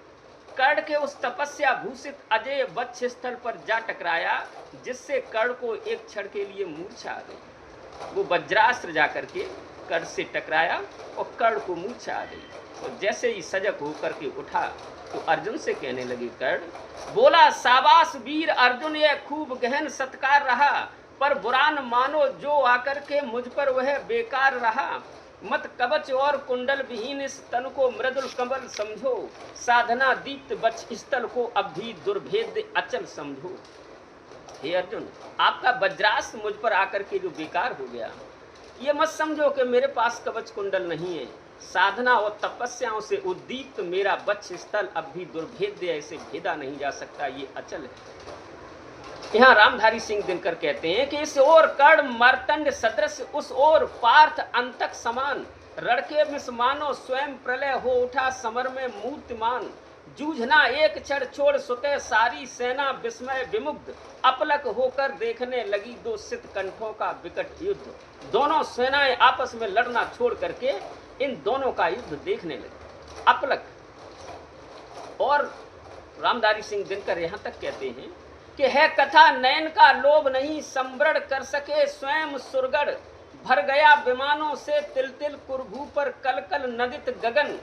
कर्ण के उस तपस्या भूषित अजय वक्ष स्थल पर जा टकराया, जिससे कर्ण को एक क्षण के लिए मूर्छा आ गई। वो वज्रास्त्र जाकर के कर्ण से टकराया और कर्ण को मूर्छा आ गई। और जैसे ही सजग होकर के उठा तो अर्जुन से कहने लगे, कर्ण बोला शाबाश वीर अर्जुन, यह खूब गहन सत्कार रहा, पर बुरा न मानो जो आकर के मुझ पर वह बेकार रहा। मत कवच और कुंडल विहीन इस तन को मृदुल कमल समझो, साधना दीप्त वक्ष स्थल को अब भी दुर्भेद्य अचल समझो। हे अर्जुन, आपका वज्रास्त्र मुझ पर आकर के जो बेकार हो गया, ये मत समझो कि मेरे पास कवच कुंडल नहीं है। साधना और तपस्याओं से उद्दीप्त मेरा वक्ष स्थल अब भी दुर्भेद्य, ऐसे भेदा नहीं जा सकता, ये अचल है। यहाँ रामधारी सिंह दिनकर कहते हैं कि इस ओर कर्ण मर्तंड सदृश, उस ओर पार्थ अंतक समान। रड़के मिसमानो स्वयं प्रलय हो उठा समर में मूर्तिमान। जूझना एक क्षण छोड़ सुते सारी सेना विस्मय विमुग्ध। अपलक होकर देखने लगी दो सित कंठों का विकट युद्ध। दोनों सेनाएं आपस में लड़ना छोड़ करके इन दोनों का युद्ध देखने लगे, अपलक। और रामधारी सिंह दिनकर यहाँ तक कहते हैं कि है कथा नयन का लोभ नहीं, संवरण कर सके स्वयं सुरगढ़। भर गया विमानों से तिल तिल कुरभू पर कल कल नदित गगन।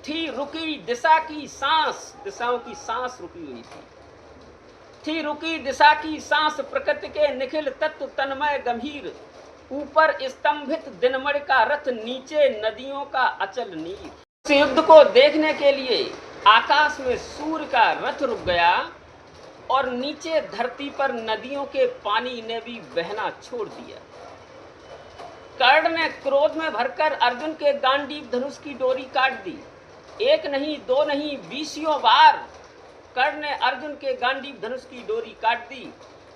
थी रुकी दिशा की सांस, दिशाओं की सांस रुकी हुई थी रुकी दिशा की सांस। प्रकृति के निखिल तत्व तन्मय गंभीर। ऊपर स्तंभित दिनमण का रथ, नीचे नदियों का अचल नीर। इस युद्ध को देखने के लिए आकाश में सूर्य का रथ रुक गया और नीचे धरती पर नदियों के पानी ने भी बहना छोड़ दिया। कर्ण ने क्रोध में भरकर अर्जुन के गांडीव धनुष की डोरी काट दी। एक नहीं, दो नहीं, 20 बार कर्ण ने अर्जुन के गांडीव धनुष की डोरी काट दी।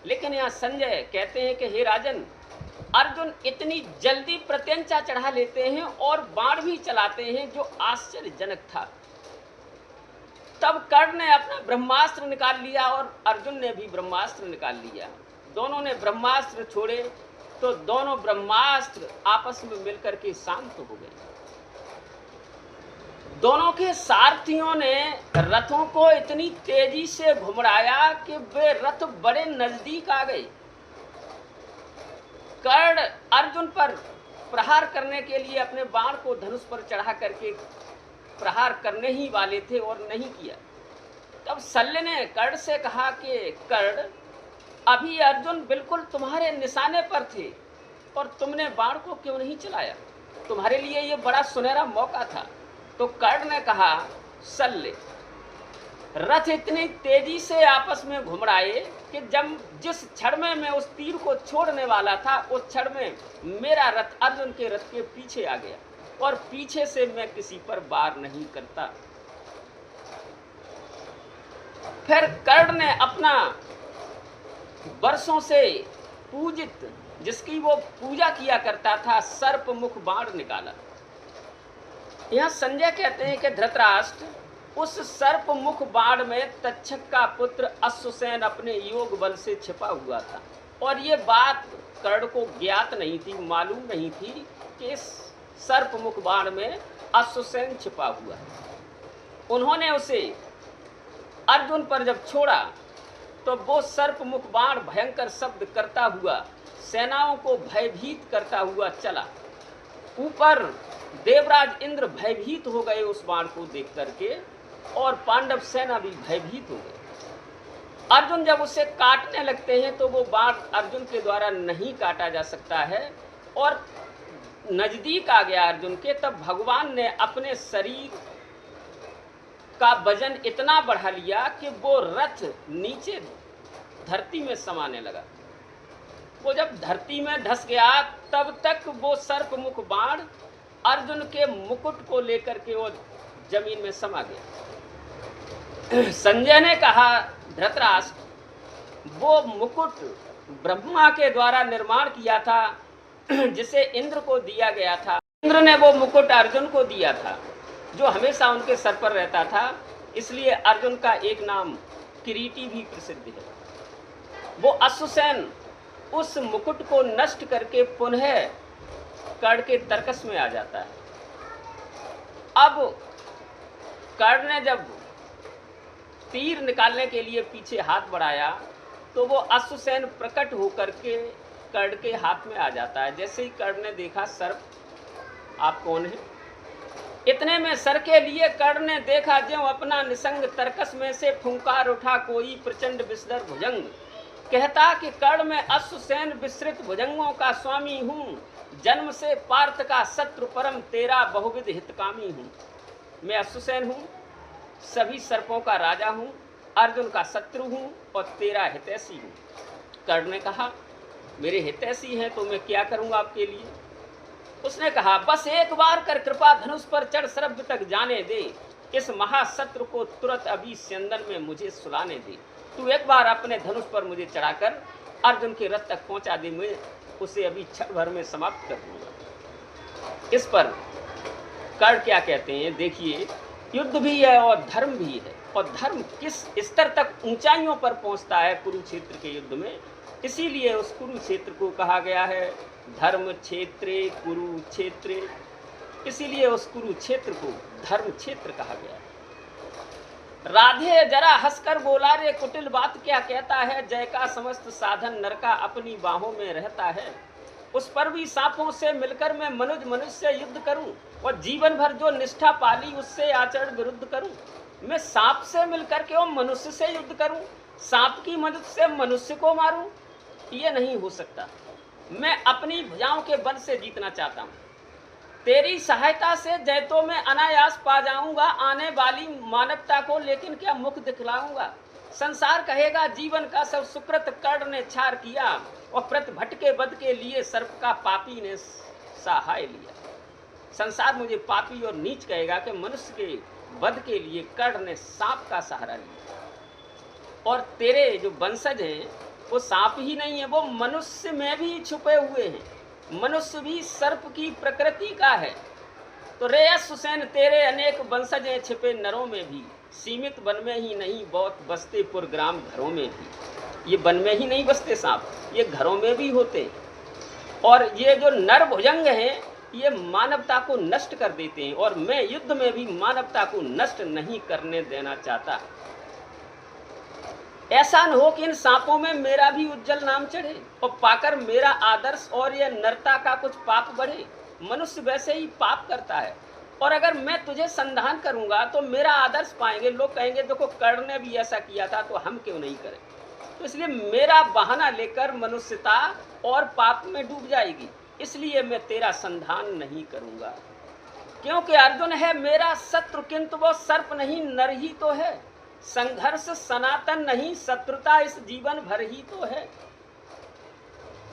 लेकिन यहाँ संजय कहते हैं कि हे राजन, अर्जुन इतनी जल्दी प्रत्यंचा चढ़ा लेते हैं और बाण भी चलाते हैं जो आश्चर्यजनक था। तब कर्ण ने अपना ब्रह्मास्त्र निकाल लिया और अर्जुन ने भी ब्रह्मास्त्र निकाल लिया। दोनों ने ब्रह्मास्त्र छोड़े तो दोनों ब्रह्मास्त्र आपस में मिलकर के शांत हो गए। दोनों के सारथियों ने रथों को इतनी तेजी से घुमराया कि वे रथ बड़े नजदीक आ गए। कर्ण अर्जुन पर प्रहार करने के लिए अपने बाण को धनुष पर चढ़ा करके प्रहार करने ही वाले थे और नहीं किया। तब शल्य ने कर्ण से कहा कि कर्ण, अभी अर्जुन बिल्कुल तुम्हारे निशाने पर थे और तुमने बाण को क्यों नहीं चलाया? तुम्हारे लिए ये बड़ा सुनहरा मौका था। तो कर्ण ने कहा, शल्य, रथ इतनी तेजी से आपस में घुमराए कि जब जिस क्षण में मैं उस तीर को छोड़ने वाला था, उस क्षण में मेरा रथ अर्जुन के रथ के पीछे आ गया और पीछे से मैं किसी पर वार नहीं करता। फिर कर्ण ने अपना वर्षों से पूजित, जिसकी वो पूजा किया करता था, सर्प मुख बाण निकाला। यहाँ संजय कहते हैं कि धृतराष्ट्र उस सर्प मुख बाण में तक्षक का पुत्र अश्वसेन अपने योग बल से छिपा हुआ था और ये बात कर्ण को ज्ञात नहीं थी, मालूम नहीं थी कि इस सर्प मुख बाण में अश्वसेन छिपा हुआ है। उन्होंने उसे अर्जुन पर जब छोड़ा तो वो सर्प मुख बाण भयंकर शब्द करता हुआ सेनाओं को भयभीत करता हुआ चला। ऊपर देवराज इंद्र भयभीत हो गए उस बाण को देख करके और पांडव सेना भी भयभीत हो गए। अर्जुन जब उसे काटने लगते हैं तो वो बाण अर्जुन के द्वारा नहीं काटा जा सकता है, और नजदीक आ गया अर्जुन के, तब भगवान ने अपने शरीर का वजन इतना बढ़ा लिया कि वो रथ नीचे धरती में समाने लगा। वो जब धरती में धस गया तब तक वो सर्पमुख बाण अर्जुन के मुकुट को लेकर के वो जमीन में समा गया। संजय ने कहा, धृतराष्ट्र, वो मुकुट ब्रह्मा के द्वारा निर्माण किया था, जिसे इंद्र को दिया गया था। इंद्र ने वो मुकुट अर्जुन को दिया था, जो हमेशा उनके सर पर रहता था, इसलिए अर्जुन का एक नाम किरीटी भी प्रसिद्ध है। वो अश्वसेन उस मुकुट को नष्ट करके पुनः कर्ण के तर्कस में आ जाता है। अब कर्ण ने जब तीर निकालने के लिए पीछे हाथ बढ़ाया तो वो अश्वसेन प्रकट होकर के कर्ण के हाथ में आ जाता है। जैसे ही कर्ण ने देखा, सर्प आप कौन है? इतने में सर के लिए कर्ण ने देखा, ज्यों अपना निसंग तर्कस में से फुंकार उठा कोई प्रचंड विषधर भुजंग। कहता कि कर्ण में अश्वसेन विस्तृत भुजंगों का स्वामी हूँ, जन्म से पार्थ का शत्रु परम तेरा बहुविध हितकामी हूँ। मैं अश्वसेन हूँ, सभी सर्पों का राजा हूँ, अर्जुन का शत्रु हूँ और तेरा हितैषी हूँ। कर्ण ने कहा, मेरे हितैषी हैं तो मैं क्या करूँगा आपके लिए? उसने कहा, बस एक बार कर कृपा धनुष पर चढ़ सरब्य तक जाने दे, इस महाशत्रु को तुरंत अभी स्यंदन में मुझे सुलाने दे। तू एक बार अपने धनुष पर मुझे चढ़ाकर अर्जुन के रथ तक पहुंचा दे, मैं उसे अभी क्षण भर में समाप्त कर दूंगा। इस पर कर्ण क्या कहते हैं, देखिए, युद्ध भी है और धर्म भी है, और धर्म किस स्तर तक ऊंचाइयों पर पहुंचता है कुरुक्षेत्र के युद्ध में, इसीलिए उस कुरुक्षेत्र को कहा गया है धर्म क्षेत्रे कुरुक्षेत्रे, इसीलिए उस कुरुक्षेत्र को धर्म क्षेत्र कहा गया है। राधे जरा हंसकर बोला, रे कुटिल बात क्या कहता है, जय का समस्त साधन नर का अपनी बाहों में रहता है। उस पर भी सांपों से मिलकर मैं मनुष्य से युद्ध करूं, और जीवन भर जो निष्ठा पाली उससे आचरण विरुद्ध करूं। मैं सांप से मिलकर के वो मनुष्य से युद्ध करूं, सांप की मदद से मनुष्य को मारूं, ये नहीं हो सकता। मैं अपनी भुजाओं के बल से जीतना चाहता हूं। तेरी सहायता से जय तो मैं अनायास पा जाऊंगा आने वाली मानवता को, लेकिन क्या मुख दिखलाऊंगा? संसार कहेगा जीवन का सब सुकृत कर्ण ने छार किया, और प्रतिभट के वध के लिए सर्प का पापी ने सहाय लिया। संसार मुझे पापी और नीच कहेगा कि मनुष्य के वध के लिए कर्ण ने सांप का सहारा लिया। और तेरे जो वंशज हैं वो सांप ही नहीं है, वो मनुष्य में भी छुपे हुए हैं। मनुष्य भी सर्प की प्रकृति का है। तो रे अश्वसेन, तेरे अनेक वंशज हैं छिपे नरों में भी, सीमित वन में ही नहीं बहुत बसते पुर ग्राम घरों में भी। ये वन में ही नहीं बसते सांप, ये घरों में भी होते। और ये जो नर भुजंग हैं ये मानवता को नष्ट कर देते हैं, और मैं युद्ध में भी मानवता को नष्ट नहीं करने देना चाहता। ऐसा न हो कि इन सांपों में मेरा भी उज्जवल नाम चढ़े और पाकर मेरा आदर्श और यह नरता का कुछ पाप बढ़े। मनुष्य वैसे ही पाप करता है, और अगर मैं तुझे संधान करूंगा तो मेरा आदर्श पाएंगे। लोग कहेंगे देखो कर्ण ने भी ऐसा किया था तो हम क्यों नहीं करें। तो इसलिए मेरा बहाना लेकर मनुष्यता और पाप में डूब जाएगी, इसलिए मैं तेरा संधान नहीं करूंगा। क्योंकि अर्जुन है मेरा शत्रु, किंतु वो सर्प नहीं नर ही तो है। संघर्ष सनातन नहीं, शत्रुता इस जीवन भर ही तो है।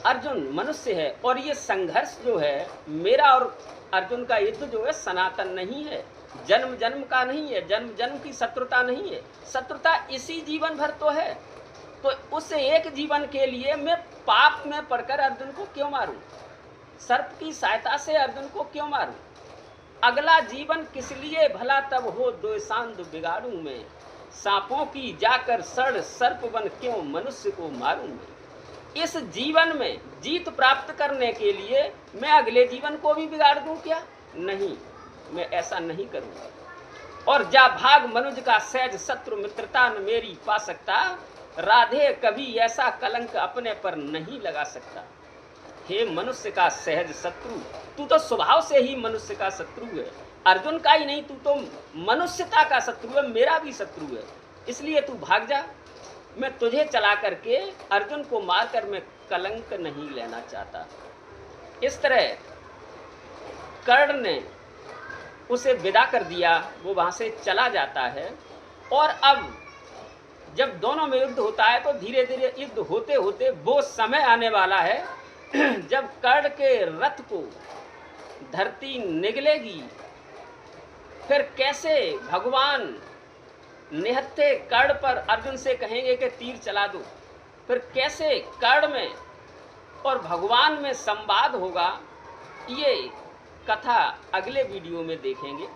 अर्जुन मनुष्य है, और ये संघर्ष जो है मेरा और अर्जुन का युद्ध जो है सनातन नहीं है, जन्म जन्म का नहीं है, जन्म जन्म की शत्रुता नहीं है। शत्रुता इसी जीवन भर तो है। तो उस एक जीवन के लिए मैं पाप में पड़कर अर्जुन को क्यों मारूं? सर्प की सहायता से अर्जुन को क्यों मारूं? अगला जीवन किस लिए भला तब हो द्वेषांध बिगाड़ूं मैं। सांपों की जाकर सड़ सर्प बन क्यों मनुष्य को मारूं मैं। इस जीवन में जीत प्राप्त करने के लिए मैं अगले जीवन को भी बिगाड़ दूं क्या? नहीं, मैं ऐसा नहीं करूंगा। और जा भाग मनुज का सहज शत्रु, मित्रता न मेरी पा सकता। राधे कभी ऐसा कलंक अपने पर नहीं लगा सकता। हे मनुष्य का सहज शत्रु, तू तो स्वभाव से ही मनुष्य का शत्रु है। अर्जुन का ही नहीं, तू तो मनुष्यता का शत्रु है, मेरा भी शत्रु है। इसलिए तू भाग जा। मैं तुझे चला करके अर्जुन को मारकर मैं कलंक नहीं लेना चाहता। इस तरह कर्ण ने उसे विदा कर दिया, वो वहां से चला जाता है। और अब जब दोनों में युद्ध होता है तो धीरे धीरे युद्ध होते होते वो समय आने वाला है जब कर्ण के रथ को धरती निगलेगी। फिर कैसे भगवान निहत्थे कर्ण पर अर्जुन से कहेंगे कि तीर चला दो, फिर कैसे कर्ण में और भगवान में संवाद होगा, ये कथा अगले वीडियो में देखेंगे।